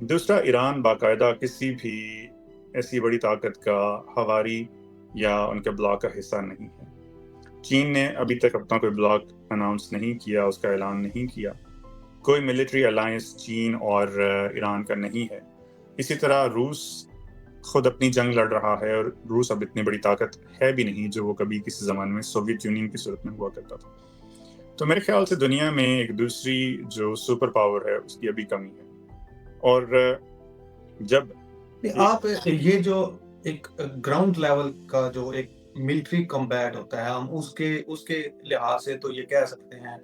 دوسرا، ایران باقاعدہ کسی بھی ایسی بڑی طاقت کا ہواری یا ان کے بلاک کا حصہ نہیں ہے۔ چین نے ابھی تک اپنا کوئی بلاک اناؤنس نہیں کیا، اس کا اعلان نہیں کیا۔ کوئی ملٹری الائنس چین اور ایران کا نہیں ہے۔ اسی طرح روس خود اپنی جنگ لڑ رہا ہے، اور روس اب اتنی بڑی طاقت ہے بھی نہیں جو وہ کبھی کسی زمانے میں سوویت یونین کی صورت میں ہوا کرتا تھا۔ تو میرے خیال سے دنیا میں ایک دوسری جو سپر پاور ہے اس کی ابھی کمی ہے۔ اور جب آپ یہ جو ایک گراؤنڈ لیول کا جو ایک ملٹری کمبیٹ ہوتا ہے، ہم اس کے لحاظ سے تو یہ کہہ سکتے ہیں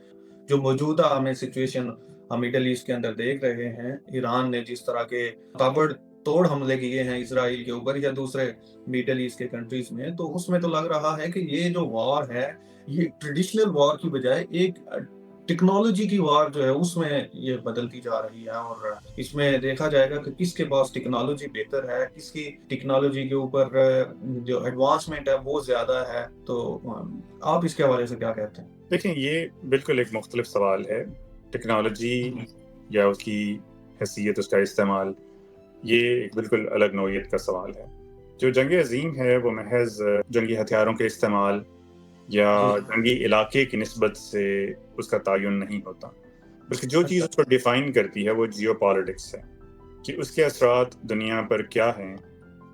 جو موجودہ ہمیں سچویشن ہم مڈل ایسٹ کے اندر دیکھ رہے ہیں، ایران نے جس طرح کے تابڑ توڑ حملے کیے ہیں اسرائیل کے اوپر یا دوسرے مڈل ایسٹ کے کنٹریز میں، تو اس میں تو لگ رہا ہے کہ یہ جو وار ہے یہ ٹریڈیشنل وار کی بجائے ایک ٹیکنالوجی کی وار جو ہے اس میں یہ بدلتی جا رہی ہے، اور اس میں دیکھا جائے گا کہ کس کے پاس ٹیکنالوجی بہتر ہے، کس کی ٹیکنالوجی کے اوپر جو ایڈوانسمنٹ ہے وہ زیادہ ہے۔ تو آپ اس کے حوالے سے کیا کہتے ہیں؟ دیکھیں، یہ بالکل ایک مختلف سوال ہے۔ ٹیکنالوجی یا اس کی حیثیت، اس کا استعمال، یہ ایک بالکل الگ نوعیت کا سوال ہے۔ جو جنگ عظیم ہے وہ محض جنگی ہتھیاروں کے استعمال یا جنگی علاقے کی نسبت سے اس کا تعین نہیں ہوتا، بلکہ جو چیز اس کو ڈیفائن کرتی ہے وہ جیو پالیٹکس ہے، کہ اس کے اثرات دنیا پر کیا ہیں،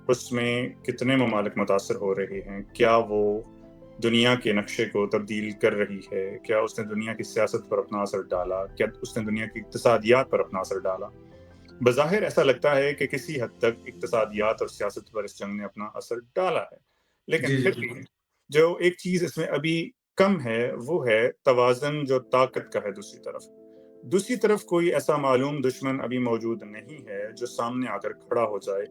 اس میں کتنے ممالک متاثر ہو رہے ہیں، کیا وہ دنیا کے نقشے کو تبدیل کر رہی ہے، کیا اس نے دنیا کی سیاست پر اپنا اثر ڈالا، کیا اس نے دنیا کی اقتصادیات پر اپنا اثر ڈالا۔ بظاہر ایسا لگتا ہے کہ کسی حد تک اقتصادیات اور سیاست پر اس جنگ نے اپنا اثر ڈالا ہے، لیکن پھر بھی جو ایک چیز اس میں ابھی کم ہے وہ ہے توازن جو طاقت کا ہے۔ دوسری طرف کوئی ایسا معلوم دشمن ابھی موجود نہیں ہے جو سامنے آ کر کھڑا ہو جائے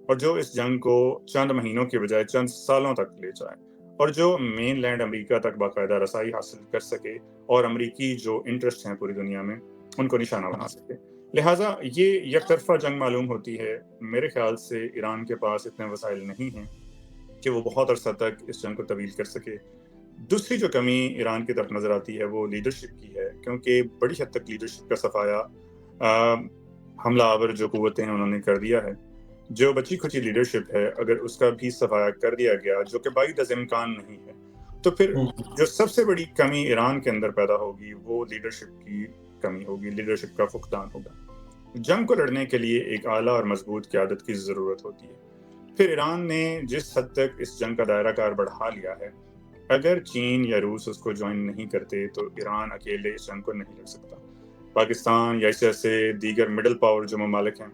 اور جو اس جنگ کو چند مہینوں کے بجائے چند سالوں تک لے جائے، اور جو مین لینڈ امریکہ تک باقاعدہ رسائی حاصل کر سکے اور امریکی جو انٹرسٹ ہیں پوری دنیا میں ان کو نشانہ بنا سکے۔ لہٰذا یہ یک طرفہ جنگ معلوم ہوتی ہے۔ میرے خیال سے ایران کے پاس اتنے وسائل نہیں ہیں کہ وہ بہت عرصہ تک اس جنگ کو طویل کر سکے۔ دوسری جو کمی ایران کی طرف نظر آتی ہے وہ لیڈرشپ کی ہے، کیونکہ بڑی حد تک لیڈرشپ کا صفایا حملہ آور جو قوتیں ہیں انہوں نے کر دیا ہے۔ جو بچی کھچی لیڈرشپ ہے اگر اس کا بھی صفایا کر دیا گیا، جو کہ بعید امکان نہیں ہے، تو پھر جو سب سے بڑی کمی ایران کے اندر پیدا ہوگی وہ لیڈرشپ کی کمی ہوگی، لیڈرشپ کا فقدان ہوگا۔ جنگ کو لڑنے کے لیے ایک اعلیٰ اور مضبوط قیادت کی ضرورت ہوتی ہے۔ پھر ایران نے جس حد تک اس جنگ کا دائرہ کار بڑھا لیا ہے، اگر چین یا روس اس کو جوائن نہیں کرتے تو ایران اکیلے اس جنگ کو نہیں لڑ سکتا۔ پاکستان یا اس جیسے دیگر مڈل پاور جو ممالک ہیں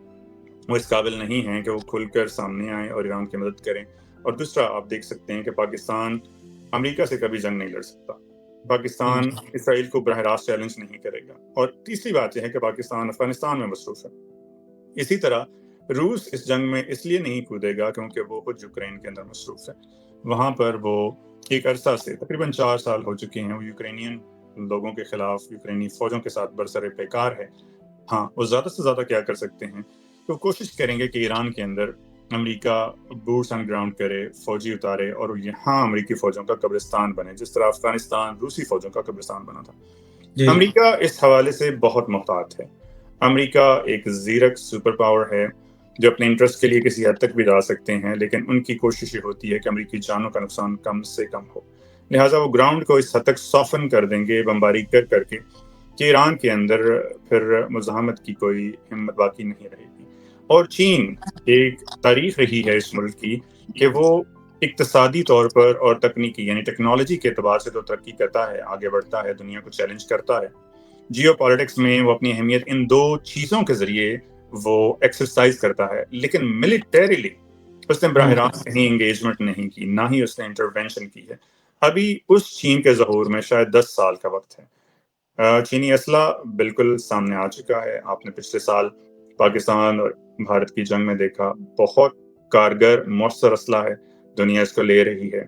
وہ اس قابل نہیں ہیں کہ وہ کھل کر سامنے آئیں اور ایران کی مدد کریں۔ اور دوسرا، آپ دیکھ سکتے ہیں کہ پاکستان امریکہ سے کبھی جنگ نہیں لڑ سکتا، پاکستان اسرائیل کو براہ راست چیلنج نہیں کرے گا، اور تیسری بات یہ ہے کہ پاکستان افغانستان میں مصروف ہے۔ اسی طرح روس اس جنگ میں اس لیے نہیں کودے گا کیونکہ وہ خود یوکرین کے اندر مصروف ہے۔ وہاں پر وہ ایک عرصہ سے تقریباً 4 سال ہو چکے ہیں وہ یوکرینین لوگوں کے خلاف یوکرینی فوجوں کے ساتھ برسر پیکار ہے۔ ہاں، وہ زیادہ سے زیادہ کیا کر سکتے ہیں کہ وہ کوشش کریں گے کہ ایران کے اندر امریکہ بوٹس آن گراؤنڈ کرے، فوجی اتارے اور یہاں امریکی فوجوں کا قبرستان بنے، جس طرح افغانستان روسی فوجوں کا قبرستان بنا تھا۔ امریکہ اس حوالے سے بہت محتاط ہے۔ امریکہ ایک زیرک سپر پاور ہے جو اپنے انٹرسٹ کے لیے کسی حد تک بھی جا سکتے ہیں، لیکن ان کی کوشش یہ ہوتی ہے کہ امریکی جانوں کا نقصان کم سے کم ہو۔ لہٰذا وہ گراؤنڈ کو اس حد تک سافن کر دیں گے بمباری کر کر کے کہ ایران کے اندر پھر مزاحمت کی کوئی ہمت باقی نہیں رہے گی۔ اور چین ایک تاریخ رہی ہے اس ملک کی کہ وہ اقتصادی طور پر اور تکنیکی یعنی ٹیکنالوجی کے اعتبار سے تو ترقی کرتا ہے، آگے بڑھتا ہے، دنیا کو چیلنج کرتا ہے۔ جیو پالیٹکس میں وہ اپنی اہمیت ان 2 چیزوں کے ذریعے وہ ایکسرسائز کرتا ہے، لیکن ملیٹریلی اس نے براہ راست کہیں انگیجمنٹ نہیں کی، نہ ہی اس نے انٹرونشن کی ہے۔ ابھی اس چین کے ظہور میں شاید 10 سال کا وقت ہے۔ چینی اسلحہ بالکل سامنے آ چکا ہے۔ آپ نے پچھلے سال پاکستان اور بھارت کی جنگ میں دیکھا، بہت کارگر مؤثر اسلحہ ہے، دنیا اس کو لے رہی ہے،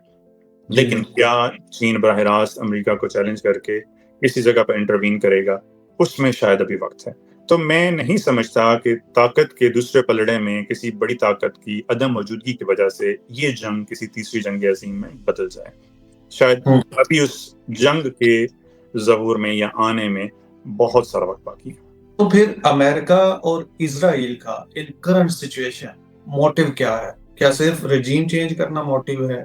لیکن کیا چین براہ راست امریکہ کو چیلنج کر کے کسی جگہ پر انٹروین کرے گا؟ اس میں شاید ابھی وقت ہے۔ تو میں نہیں سمجھتا کہ طاقت کے دوسرے پلڑے میں کسی بڑی طاقت کی عدم موجودگی کی وجہ سے یہ جنگ کسی تیسری جنگ عظیم میں بدل جائے۔ شاید ابھی اس جنگ کے ظہور میں یا آنے میں بہت سارا وقت باقی ہے۔ تو پھر امریکہ اور اسرائیل کا ان کرنٹ سچویشن موٹیو کیا ہے؟ کیا صرف رجیم چینج کرنا موٹیو ہے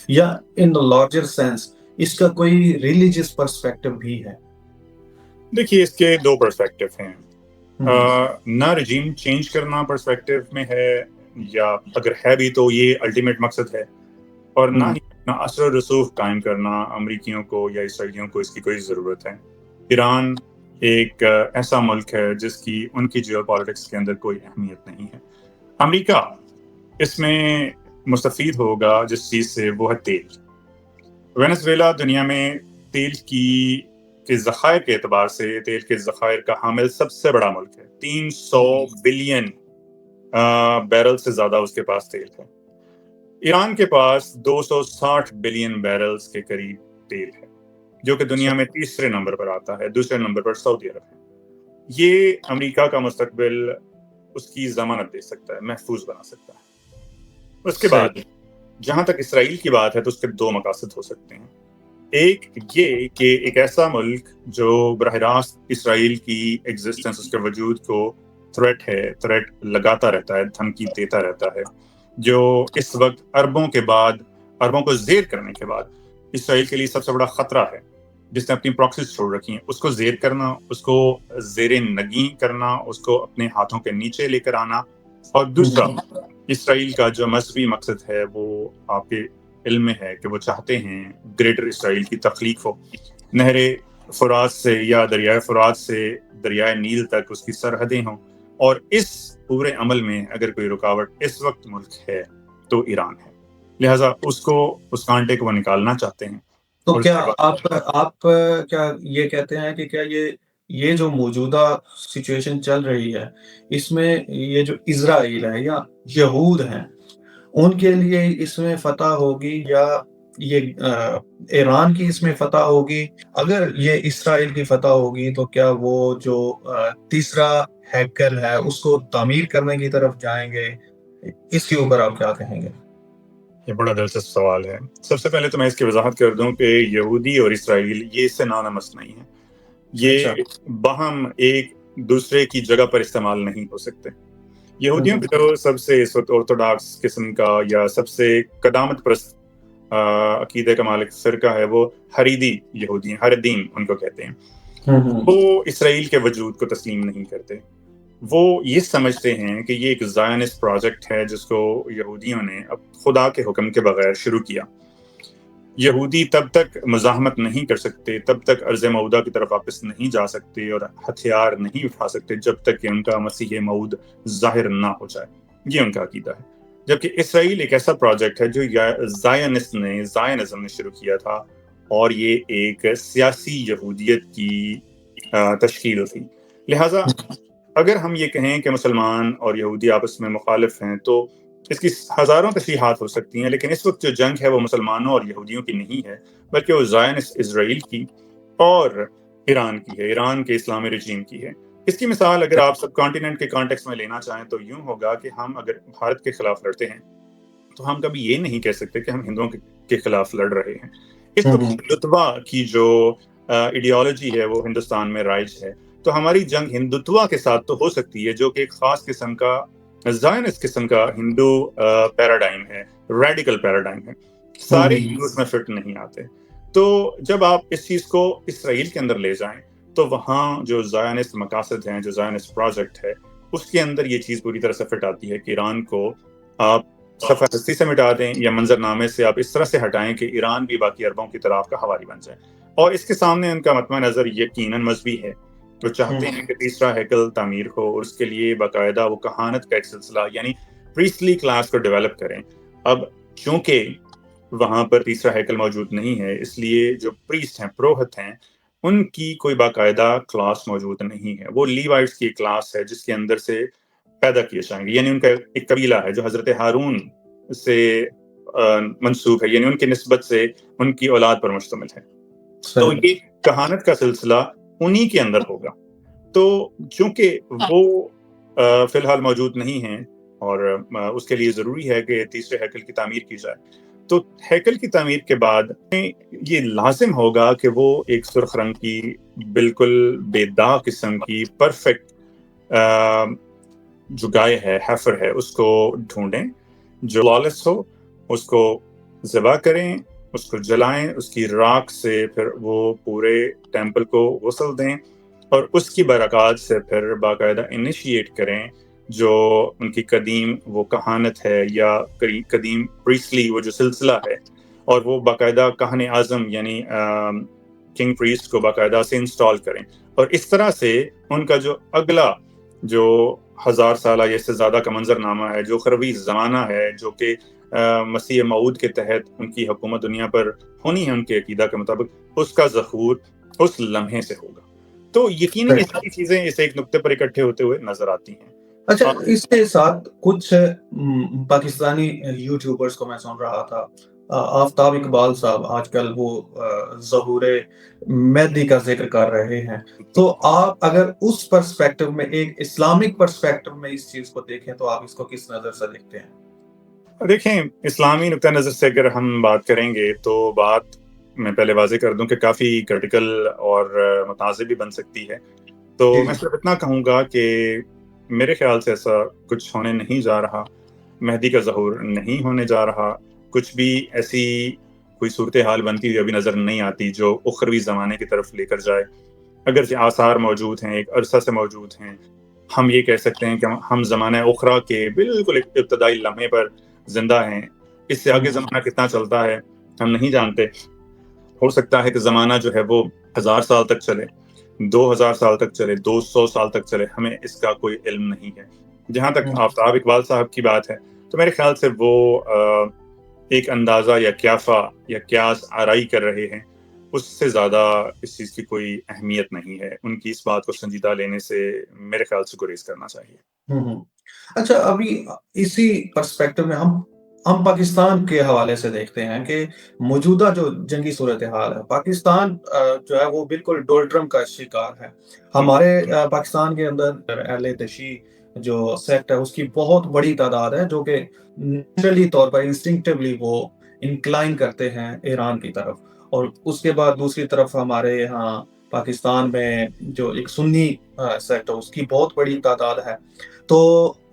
یا ان لارجر سینس اس کا کوئی ریلیجیس پرسپیکٹو بھی ہے؟ دیکھیے اس کے دو پرسپیکٹو ہیں. نہ رجیم چینج کرنا پرسپیکٹو میں ہے، یا اگر ہے بھی تو یہ الٹیمیٹ مقصد ہے، اور نہ ہی اپنا اثر و رسوخ قائم کرنا امریکیوں کو یا اسرائیلیوں کو اس کی کوئی ضرورت ہے. ایران ایک ایسا ملک ہے جس کی ان کی جیو پالیٹکس کے اندر کوئی اہمیت نہیں ہے. امریکہ اس میں مستفید ہوگا جس چیز سے وہ ہے تیل. وینزویلا دنیا میں تیل کے ذخائر کے اعتبار سے تیل کے ذخائر کا حامل سب سے بڑا ملک ہے. 300 بلین بیرل سے زیادہ اس کے پاس تیل ہے. ایران کے پاس 260 بلین بیرلز کے قریب تیل ہے، جو کہ دنیا میں تیسرے نمبر پر آتا ہے. دوسرے نمبر پر سعودی عرب ہے. یہ امریکہ کا مستقبل اس کی ضمانت دے سکتا ہے، محفوظ بنا سکتا ہے. اس کے بعد جہاں تک اسرائیل کی بات ہے تو اس کے دو مقاصد ہو سکتے ہیں. ایک یہ کہ ایک ایسا ملک جو براہ راست اسرائیل کی ایگزسٹنس، اس کے وجود کو تھریٹ لگاتا رہتا ہے، دھمکی دیتا رہتا ہے، جو اس وقت عربوں کو زیر کرنے کے بعد اسرائیل کے لیے سب سے بڑا خطرہ ہے، جس نے اپنی پراکسیز چھوڑ رکھی ہیں، اس کو زیر کرنا، اس کو زیر نگین کرنا، اس کو اپنے ہاتھوں کے نیچے لے کر آنا. اور دوسرا اسرائیل کا جو مذہبی مقصد ہے وہ آپ کے علم میں ہے کہ وہ چاہتے ہیں گریٹر اسرائیل کی تخلیق ہو. نہر فرات سے یا دریائے فرات سے دریائے نیل تک اس کی سرحدیں ہوں. اور اس پورے عمل میں اگر کوئی رکاوٹ اس وقت ملک ہے تو ایران ہے. لہٰذا اس کانٹے کو وہ نکالنا چاہتے ہیں. تو کیا آپ کیا یہ کہتے ہیں کہ کیا یہ جو موجودہ سچویشن چل رہی ہے اس میں یہ جو اسرائیل ہے یا یہود ہیں ان کے لیے اس میں فتح ہوگی یا یہ ایران کی اس میں فتح ہوگی؟ اگر یہ اسرائیل کی فتح ہوگی تو کیا وہ جو تیسرا ہیکل ہے اس کو تعمیر کرنے کی طرف جائیں گے؟ اس کے اوپر آپ کیا کہیں گے؟ یہ بڑا دلچسپ سوال ہے. سب سے پہلے تو میں اس کی وضاحت کر دوں کہ یہودی اور اسرائیل یہ اس سے نانمس نہیں ہے. یہ باہم ایک دوسرے کی جگہ پر استعمال نہیں ہو سکتے. یہودیوں کی جو سب سے اس وقت آرتھوڈاکس قسم کا یا سب سے قدامت پرست عقیدے کا مالک فرقہ ہے وہ حریدی یہودی ہیں، حردیم ان کو کہتے ہیں. وہ اسرائیل کے وجود کو تسلیم نہیں کرتے. وہ یہ سمجھتے ہیں کہ یہ ایک زائنسٹ پروجیکٹ ہے جس کو یہودیوں نے اب خدا کے حکم کے بغیر شروع کیا. یہودی تب تک مزاحمت نہیں کر سکتے، تب تک ارض موعودہ کی طرف واپس نہیں جا سکتے اور ہتھیار نہیں اٹھا سکتے جب تک کہ ان کا مسیح موعود ظاہر نہ ہو جائے. یہ ان کا عقیدہ ہے. جبکہ اسرائیل ایک ایسا پروجیکٹ ہے جو زائنزم نے شروع کیا تھا، اور یہ ایک سیاسی یہودیت کی تشکیل تھی. لہٰذا اگر ہم یہ کہیں کہ مسلمان اور یہودی آپس میں مخالف ہیں تو اس کی ہزاروں تشریحات ہو سکتی ہیں، لیکن اس وقت جو جنگ ہے وہ مسلمانوں اور یہودیوں کی نہیں ہے، بلکہ وہ زائنسٹ اسرائیل کی اور ایران کی ہے، ایران کے اسلامی رجیم کی ہے. اس کی مثال اگر آپ سب کانٹیننٹ کے کانٹیکس میں لینا چاہیں تو یوں ہوگا کہ ہم اگر بھارت کے خلاف لڑتے ہیں تو ہم کبھی یہ نہیں کہہ سکتے کہ ہم ہندوؤں کے خلاف لڑ رہے ہیں. اس وقت ہندوتوا کی جو ایڈیالوجی ہے وہ ہندوستان میں رائج ہے، تو ہماری جنگ ہندوتوا کے ساتھ تو ہو سکتی ہے جو کہ ایک خاص قسم کا زائنسٹ قسم کا ہندو پیراڈائم ہے، ریڈیکل پیراڈائم ہے. سارے ہندوز میں فٹ نہیں آتے. تو جب آپ اس چیز کو اسرائیل کے اندر لے جائیں تو وہاں جو زائنسٹ مقاصد ہیں، جو زائنسٹ پروجیکٹ ہے، اس کے اندر یہ چیز پوری طرح سے فٹ آتی ہے کہ ایران کو آپ صفحہ ہستی سے مٹا دیں یا منظر نامے سے آپ اس طرح سے ہٹائیں کہ ایران بھی باقی عربوں کی طرف کا حوالی بن جائے. اور اس کے سامنے ان کا مطمع نظر یقیناً مذہبی ہے. وہ چاہتے ہیں کہ تیسرا ہیکل تعمیر ہو اور اس کے لیے باقاعدہ وہ کہانت کا ایک سلسلہ یعنی پریسٹلی کلاس کو ڈیولپ کریں. اب چونکہ وہاں پر تیسرا ہیکل موجود نہیں ہے، اس لیے جو پریسٹ ہیں، پروہت ہیں، ان کی کوئی باقاعدہ کلاس موجود نہیں ہے. وہ لیوائٹس کی کلاس ہے جس کے اندر سے پیدا کیے جائیں گے، یعنی ان کا ایک قبیلہ ہے جو حضرت ہارون سے منسوب ہے، یعنی ان کی نسبت سے ان کی اولاد پر مشتمل ہے. تو یہ کہانت کا سلسلہ انہی کے اندر ہوگا. تو چونکہ وہ فی الحال موجود نہیں ہیں اور اس کے لیے ضروری ہے کہ تیسرے ہیکل کی تعمیر کی جائے، تو ہیکل کی تعمیر کے بعد یہ لازم ہوگا کہ وہ ایک سرخ رنگ کی بالکل بے داغ قسم کی پرفیکٹ جو گائے ہے heifer ہے اس کو ڈھونڈیں جو lawless ہو، اس کو ذبح کریں، اس کو جلائیں، اس کی راکھ سے پھر وہ پورے ٹیمپل کو غسل دیں اور اس کی برکات سے پھر باقاعدہ انیشیٹ کریں جو ان کی قدیم وہ کہانت ہے یا قدیم پریسلی وہ جو سلسلہ ہے، اور وہ باقاعدہ کہن اعظم یعنی کنگ پریسٹ کو باقاعدہ سے انسٹال کریں، اور اس طرح سے ان کا جو اگلا جو 1000 سالہ یا اس سے زیادہ کا منظر نامہ ہے، جو خروی زمانہ ہے، جو کہ مسیح موعود کے تحت ان کی حکومت دنیا پر ہونی ہے ان کے عقیدہ کے مطابق، اس کا ظہور اس لمحے سے ہوگا۔ تو یقیناً یہ ساری چیزیں اس ایک نقطے پر اکٹھے ہوتے ہوئے نظر آتی ہیں۔ اچھا، اس کے ساتھ کچھ پاکستانی یوٹیوبرز کو میں سن رہا تھا، آفتاب اقبال صاحب آج کل وہ ظہور مہدی کا ذکر کر رہے ہیں، تو آپ اگر اس پرسپیکٹو میں ایک اسلامک پرسپیکٹو میں اس چیز کو دیکھیں تو آپ اس کو کس نظر سے دیکھتے ہیں؟ دیکھیں، اسلامی نقطہ نظر سے اگر ہم بات کریں گے تو بات میں پہلے واضح کر دوں کہ کافی کرٹیکل اور متنازع بھی بن سکتی ہے، تو میں صرف اتنا کہوں گا کہ میرے خیال سے ایسا کچھ ہونے نہیں جا رہا، مہدی کا ظہور نہیں ہونے جا رہا، کچھ بھی ایسی کوئی صورتحال بنتی ہوئی ابھی نظر نہیں آتی جو اخروی زمانے کی طرف لے کر جائے۔ اگر آثار موجود ہیں، ایک عرصہ سے موجود ہیں، ہم یہ کہہ سکتے ہیں کہ ہم زمانہ اخرا کے بالکل ابتدائی لمحے پر زندہ ہیں، اس سے آگے زمانہ کتنا چلتا ہے ہم نہیں جانتے، ہو سکتا ہے کہ زمانہ جو ہے وہ 1000 سال تک چلے، 2000 سال تک چلے، 200 سال تک چلے، ہمیں اس کا کوئی علم نہیں ہے۔ جہاں تک آفتاب اقبال صاحب کی بات ہے تو میرے خیال سے وہ ایک اندازہ یا قیافہ یا قیاس آرائی کر رہے ہیں، اس سے زیادہ اس چیز کی کوئی اہمیت نہیں ہے، ان کی اس بات کو سنجیدہ لینے سے میرے خیال سے گریز کرنا چاہیے۔ اچھا، ابھی اسی پرسپیکٹو میں ہم پاکستان کے حوالے سے دیکھتے ہیں کہ موجودہ جو جنگی صورتحال ہے، پاکستان جو ہے وہ بالکل ڈولٹرم کا شکار ہے۔ ہمارے پاکستان کے اندر اہل تشیع جو سیکٹ ہے اس کی بہت بڑی تعداد ہے جو کہ نیچرلی طور پر انسٹنکٹیولی وہ انکلائن کرتے ہیں ایران کی طرف، اور اس کے بعد دوسری طرف ہمارے یہاں پاکستان میں جو ایک سنی سیکٹ ہے اس کی بہت بڑی تعداد ہے۔ تو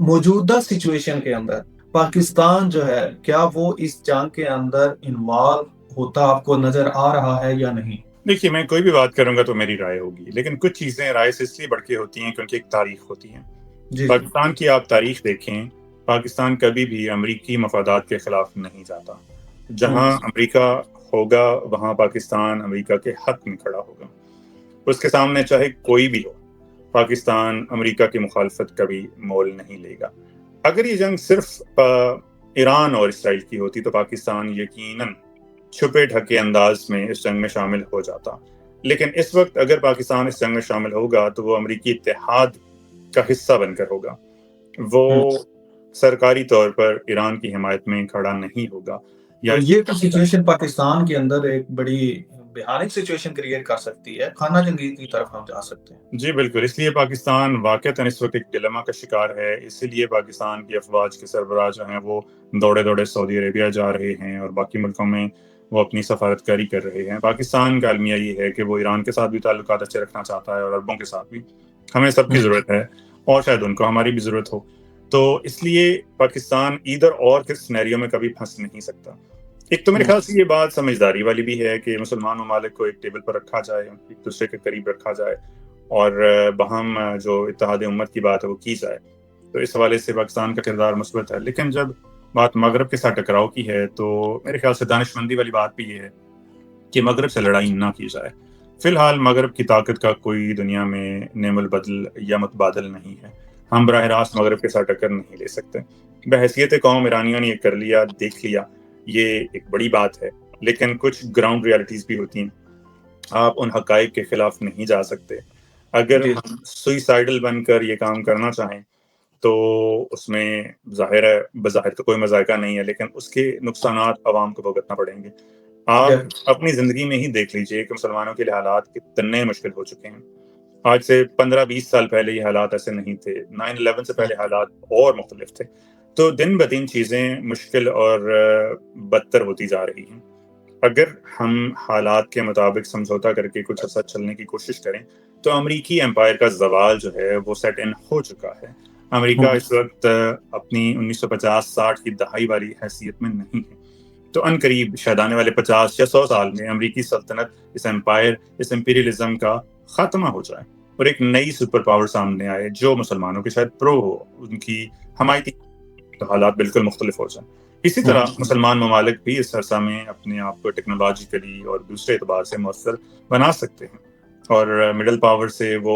موجودہ سچویشن کے اندر پاکستان جو ہے کیا وہ اس جنگ کے اندر انوالو ہوتا آپ کو نظر آ رہا ہے یا نہیں؟ دیکھیے، میں کوئی بھی بات کروں گا تو میری رائے ہوگی، لیکن کچھ چیزیں رائے سے اس لیے بڑھ کے ہوتی ہیں کیونکہ ایک تاریخ ہوتی ہے۔ پاکستان کی آپ تاریخ دیکھیں، پاکستان کبھی بھی امریکی مفادات کے خلاف نہیں جاتا۔ جہاں امریکہ ہوگا وہاں پاکستان امریکہ کے حق میں کھڑا ہوگا، اس کے سامنے چاہے کوئی بھی ہو، پاکستان امریکہ کی مخالفت کبھی مول نہیں لے گا۔ اگر یہ جنگ صرف ایران اور اسرائیل کی ہوتی تو پاکستان یقیناً چھپے ڈھکے انداز میں اس جنگ میں شامل ہو جاتا، لیکن اس وقت اگر پاکستان اس جنگ میں شامل ہوگا تو وہ امریکی اتحاد کا حصہ بن کر ہوگا، وہ سرکاری طور پر ایران کی حمایت میں کھڑا نہیں ہوگا۔ یہ سچویشن پاکستان کے اندر ایک بڑی بھیانک سچویشن کریٹ کر سکتی ہے، خانہ جنگی کی طرف ہم جا سکتے ہیں۔ جی بالکل، اس لیے پاکستان واقعتاً اس وقت ایک ڈیلیما کا شکار ہے، اسی لیے پاکستان کی افواج کے سربراہ جو ہیں وہ دوڑے سعودی عربیہ جا رہے ہیں اور باقی ملکوں میں وہ اپنی سفارتکاری کر رہے ہیں۔ پاکستان کا المیہ یہ ہے کہ وہ ایران کے ساتھ بھی تعلقات اچھے رکھنا چاہتا ہے اور عربوں کے ساتھ بھی، ہمیں سب کی ضرورت ہے اور شاید ان کو ہماری بھی ضرورت ہو، تو اس لیے پاکستان ادھر اور کس سینیریو میں کبھی پھنس نہیں سکتا۔ ایک تو میرے خیال سے یہ بات سمجھداری والی بھی ہے کہ مسلمان ممالک کو ایک ٹیبل پر رکھا جائے، ایک دوسرے کے قریب رکھا جائے اور باہم جو اتحاد امت کی بات ہے وہ کی جائے، تو اس حوالے سے پاکستان کا کردار مثبت ہے۔ لیکن جب بات مغرب کے ساتھ ٹکراؤ کی ہے تو میرے خیال سے دانش مندی والی بات بھی یہ ہے کہ مغرب سے لڑائی نہ کی جائے۔ فی الحال مغرب کی طاقت کا کوئی دنیا میں نعم البدل یا متبادل نہیں ہے، ہم براہ راست مغرب کے ساتھ ٹکر نہیں لے سکتے۔ بحیثیت قوم ایرانیوں نے یہ کر لیا، دیکھ لیا، یہ ایک بڑی بات ہے، لیکن کچھ گراؤنڈ ریالٹیز بھی ہوتی ہیں، آپ ان حقائق کے خلاف نہیں جا سکتے۔ اگر ہم سوئسائڈل بن کر یہ کام کرنا چاہیں تو اس میں ظاہر ہے بظاہر تو کوئی مذائقہ نہیں ہے، لیکن اس کے نقصانات عوام کو بھگتنا پڑیں گے۔ آپ اپنی زندگی میں ہی دیکھ لیجئے کہ مسلمانوں کے لیے حالات کتنے مشکل ہو چکے ہیں۔ آج سے 15-20 سال پہلے یہ حالات ایسے نہیں تھے، 9/11 سے پہلے حالات اور مختلف تھے، تو دن بدن چیزیں مشکل اور بدتر ہوتی جا رہی ہیں۔ اگر ہم حالات کے مطابق سمجھوتا کر کے کچھ عرصہ چلنے کی کوشش کریں تو امریکی امپائر کا زوال جو ہے وہ سیٹ ان ہو چکا ہے. امریکہ اس وقت اپنی 1950-60 کی دہائی والی حیثیت میں نہیں ہے. تو ان قریب شاید آنے والے 50 یا 100 سال میں امریکی سلطنت، اس امپائر، اس امپیریلزم کا خاتمہ ہو جائے اور ایک نئی سپر پاور سامنے آئے جو مسلمانوں کے شاید پرو ہو، ان کی حمایتی، تو حالات بالکل مختلف ہو جائیں. اسی طرح مسلمان ممالک بھی اس عرصہ میں اپنے آپ کو ٹیکنالوجیکلی اور دوسرے اعتبار سے مؤثر بنا سکتے ہیں اور مڈل پاور سے وہ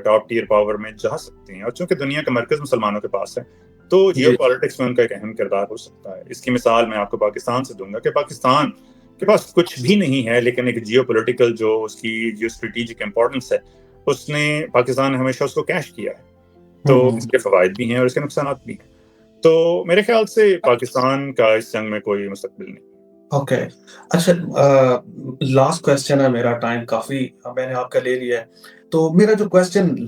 ٹاپ ٹیئر پاور میں جا سکتے ہیں. اور چونکہ دنیا کا مرکز مسلمانوں کے پاس ہے تو جیو پالیٹکس میں ان کا ایک اہم کردار ہو سکتا ہے. اس کی مثال میں آپ کو پاکستان سے دوں گا کہ پاکستان کے پاس کچھ بھی نہیں ہے، لیکن ایک جیو پولیٹیکل جو اس کی جیو اسٹریٹجک امپورٹنس ہے، اس نے پاکستان نے ہمیشہ اس کو کیش کیا ہے. تو اس کے فوائد بھی ہیں اور اس کے نقصانات بھی ہیں. تو میرے خیال سے پاکستان کا اس جنگ میں کوئی مستقبل نہیں. اوکے، اچھا، لاسٹ کوسچن ہے میرا، ٹائم کافی میں نے آپ کا لے لیا ہے. تو میرا جو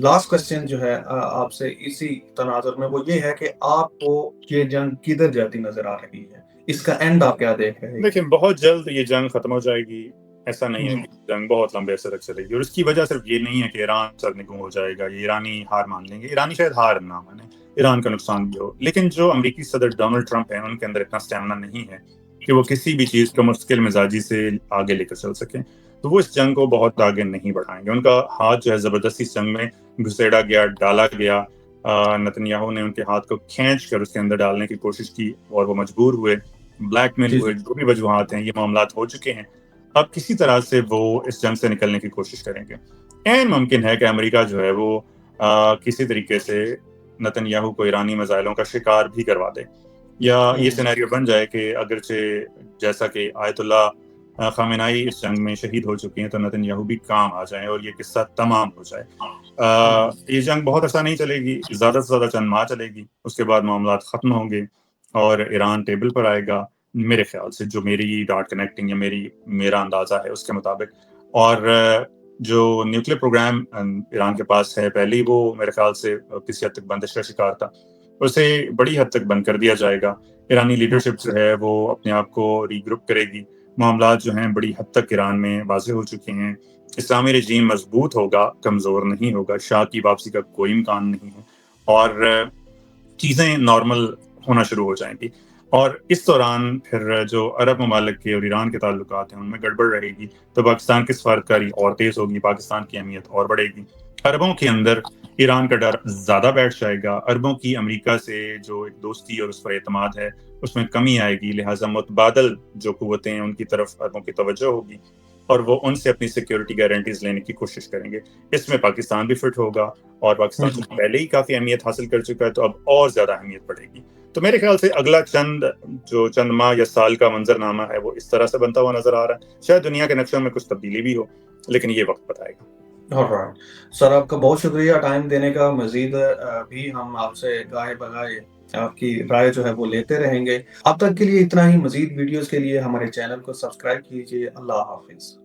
لاسٹ کوسچن جو ہے آپ سے اسی تناظر میں، وہ یہ ہے کہ آپ کو یہ جنگ کدھر جاتی نظر آ رہی ہے؟ اس کا اینڈ آپ کیا دیکھ رہے ہیں؟ دیکھیں، بہت جلد یہ جنگ ختم ہو جائے گی. ایسا نہیں ہے کہ جنگ بہت لمبے عرصے تک چلے گی، اور اس کی وجہ صرف یہ نہیں ہے کہ ایران سرنگوں ہو جائے گا، یہ ایرانی ہار مان لیں گے. ایرانی شاید ہار نہ مانے، ایران کا نقصان بھی ہو، لیکن جو امریکی صدر ڈونلڈ ٹرمپ ہیں ان کے اندر اتنا اسٹیمنا نہیں ہے کہ وہ کسی بھی چیز کو مستقل مزاجی سے آگے لے کر چل سکیں. تو وہ اس جنگ کو بہت آگے نہیں بڑھائیں گے. ان کا ہاتھ جو ہے زبردستی اس جنگ میں گھسیڑا گیا، ڈالا گیا. نتنیاہو نے ان کے ہاتھ کو کھینچ کر اس کے اندر ڈالنے کی کوشش کی اور وہ مجبور ہوئے، بلیک میل ہوئے. جو بھی وجوہات ہیں، یہ معاملات ہو چکے ہیں. اب کسی طرح سے وہ اس جنگ سے نکلنے کی کوشش کریں گے. عین ممکن ہے کہ امریکہ جو ہے وہ کسی طریقے سے نتنیاہو کو ایرانی میزائلوں کا شکار بھی کروا دے، یا یہ سینیریو بن جائے کہ اگرچہ جیسا کہ آیت اللہ خامنائی اس جنگ میں شہید ہو چکے ہیں تو نتنیاہو بھی کام آ جائیں اور یہ قصہ تمام ہو جائے. یہ جنگ بہت عرصہ نہیں چلے گی، زیادہ سے زیادہ چند ماہ چلے گی. اس کے بعد معاملات ختم ہوں گے اور ایران ٹیبل پر آئے گا، میرے خیال سے، جو میری ڈاٹ کنیکٹنگ یا میرا اندازہ ہے اس کے مطابق. اور جو نیوکلیر پروگرام ایران کے پاس ہے، پہلے ہی وہ میرے خیال سے کسی حد تک بندش کا شکار تھا، اسے بڑی حد تک بند کر دیا جائے گا. ایرانی لیڈرشپ جو ہے وہ اپنے آپ کو ری گروپ کرے گی. معاملات جو ہیں بڑی حد تک ایران میں واضح ہو چکے ہیں. اسلامی رجیم مضبوط ہوگا، کمزور نہیں ہوگا. شاہ کی واپسی کا کوئی امکان نہیں ہے اور چیزیں نارمل ہونا شروع ہو جائیں گی. اور اس دوران پھر جو عرب ممالک کے اور ایران کے تعلقات ہیں ان میں گڑبڑ رہے گی تو پاکستان کی سفارتکاری اور تیز ہوگی، پاکستان کی اہمیت اور بڑھے گی. عربوں کے اندر ایران کا ڈر زیادہ بیٹھ جائے گا. عربوں کی امریکہ سے جو ایک دوستی اور اس پر اعتماد ہے اس میں کمی آئے گی. لہٰذا متبادل جو قوتیں ہیں ان کی طرف عربوں کی توجہ ہوگی اور وہ ان سے اپنی سیکیورٹی گارنٹیز لینے کی کوشش کریں گے. اس میں پاکستان بھی فٹ ہوگا اور پاکستان پہلے ہی کافی اہمیت حاصل کر چکا ہے تو اب اور زیادہ اہمیت بڑھے گی. تو میرے خیال سے اگلا چند ماہ یا سال کا منظرنامہ ہے وہ اس طرح سے بنتا ہوا نظر آ رہا ہے. شاید دنیا کے نقشوں میں کچھ تبدیلی بھی ہو، لیکن یہ وقت بتائے گا. سر، آپ کا بہت شکریہ ٹائم دینے کا. مزید بھی ہم آپ سے گاہے بگاہے آپ کی رائے جو ہے وہ لیتے رہیں گے. اب تک کے لیے اتنا ہی. مزید ویڈیوز کے لیے ہمارے چینل کو سبسکرائب کیجیے. اللہ حافظ.